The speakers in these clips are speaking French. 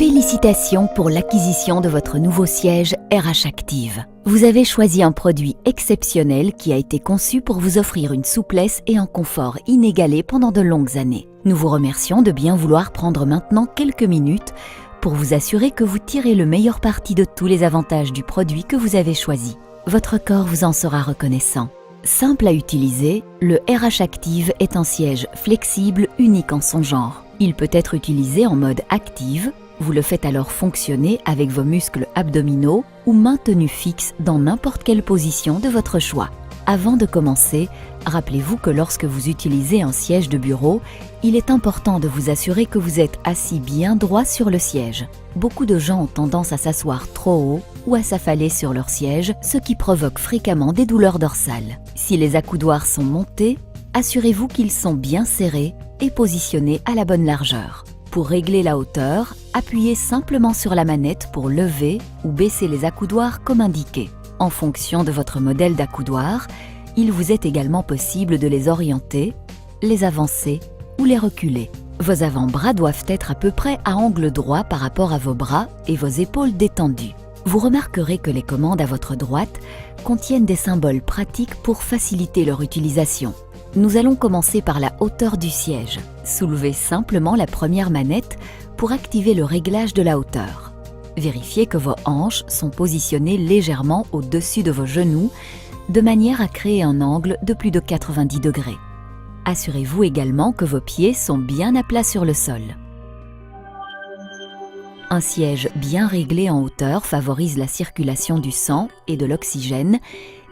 Félicitations pour l'acquisition de votre nouveau siège RH Active. Vous avez choisi un produit exceptionnel qui a été conçu pour vous offrir une souplesse et un confort inégalés pendant de longues années. Nous vous remercions de bien vouloir prendre maintenant quelques minutes pour vous assurer que vous tirez le meilleur parti de tous les avantages du produit que vous avez choisi. Votre corps vous en sera reconnaissant. Simple à utiliser, le RH Active est un siège flexible unique en son genre. Il peut être utilisé en mode active. Vous le faites alors fonctionner avec vos muscles abdominaux ou maintenu fixe dans n'importe quelle position de votre choix. Avant de commencer, rappelez-vous que lorsque vous utilisez un siège de bureau, il est important de vous assurer que vous êtes assis bien droit sur le siège. Beaucoup de gens ont tendance à s'asseoir trop haut ou à s'affaler sur leur siège, ce qui provoque fréquemment des douleurs dorsales. Si les accoudoirs sont montés, assurez-vous qu'ils sont bien serrés et positionnés à la bonne largeur. Pour régler la hauteur, appuyez simplement sur la manette pour lever ou baisser les accoudoirs comme indiqué. En fonction de votre modèle d'accoudoir, il vous est également possible de les orienter, les avancer ou les reculer. Vos avant-bras doivent être à peu près à angle droit par rapport à vos bras et vos épaules détendues. Vous remarquerez que les commandes à votre droite contiennent des symboles pratiques pour faciliter leur utilisation. Nous allons commencer par la hauteur du siège. Soulevez simplement la première manette pour activer le réglage de la hauteur. Vérifiez que vos hanches sont positionnées légèrement au-dessus de vos genoux, de manière à créer un angle de plus de 90 degrés. Assurez-vous également que vos pieds sont bien à plat sur le sol. Un siège bien réglé en hauteur favorise la circulation du sang et de l'oxygène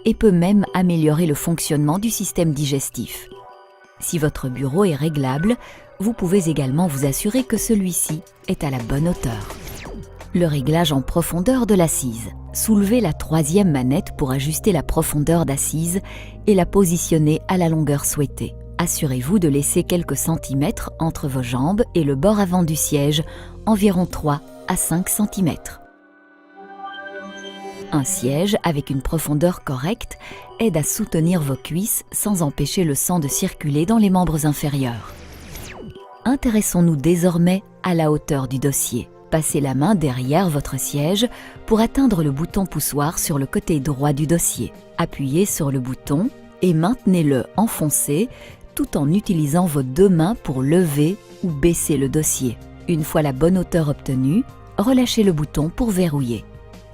et peut même améliorer le fonctionnement du système digestif. Si votre bureau est réglable, vous pouvez également vous assurer que celui-ci est à la bonne hauteur. Le réglage en profondeur de l'assise. Soulevez la troisième manette pour ajuster la profondeur d'assise et la positionner à la longueur souhaitée. Assurez-vous de laisser quelques centimètres entre vos jambes et le bord avant du siège, environ 3 à 5 cm. Un siège avec une profondeur correcte aide à soutenir vos cuisses sans empêcher le sang de circuler dans les membres inférieurs. Intéressons-nous désormais à la hauteur du dossier. Passez la main derrière votre siège pour atteindre le bouton poussoir sur le côté droit du dossier. Appuyez sur le bouton et maintenez-le enfoncé tout en utilisant vos deux mains pour lever ou baisser le dossier. Une fois la bonne hauteur obtenue, relâchez le bouton pour verrouiller.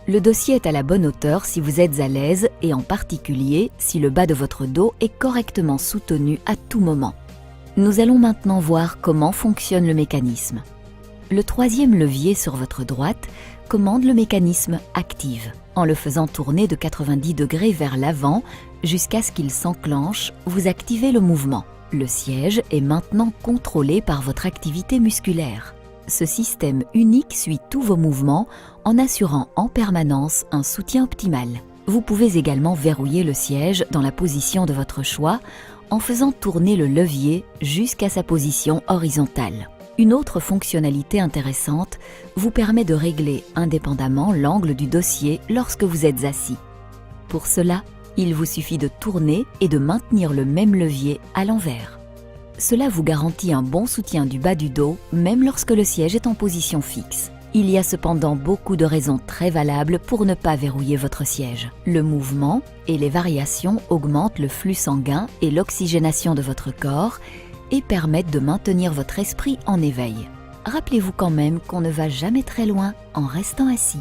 Le dossier est à la bonne hauteur si vous êtes à l'aise et en particulier si le bas de votre dos est correctement soutenu à tout moment. Nous allons maintenant voir comment fonctionne le mécanisme. Le troisième levier sur votre droite commande le mécanisme Active. En le faisant tourner de 90 degrés vers l'avant jusqu'à ce qu'il s'enclenche, vous activez le mouvement. Le siège est maintenant contrôlé par votre activité musculaire. Ce système unique suit tous vos mouvements en assurant en permanence un soutien optimal. Vous pouvez également verrouiller le siège dans la position de votre choix en faisant tourner le levier jusqu'à sa position horizontale. Une autre fonctionnalité intéressante vous permet de régler indépendamment l'angle du dossier lorsque vous êtes assis. Pour cela, il vous suffit de tourner et de maintenir le même levier à l'envers. Cela vous garantit un bon soutien du bas du dos, même lorsque le siège est en position fixe. Il y a cependant beaucoup de raisons très valables pour ne pas verrouiller votre siège. Le mouvement et les variations augmentent le flux sanguin et l'oxygénation de votre corps et permettent de maintenir votre esprit en éveil. Rappelez-vous quand même qu'on ne va jamais très loin en restant assis.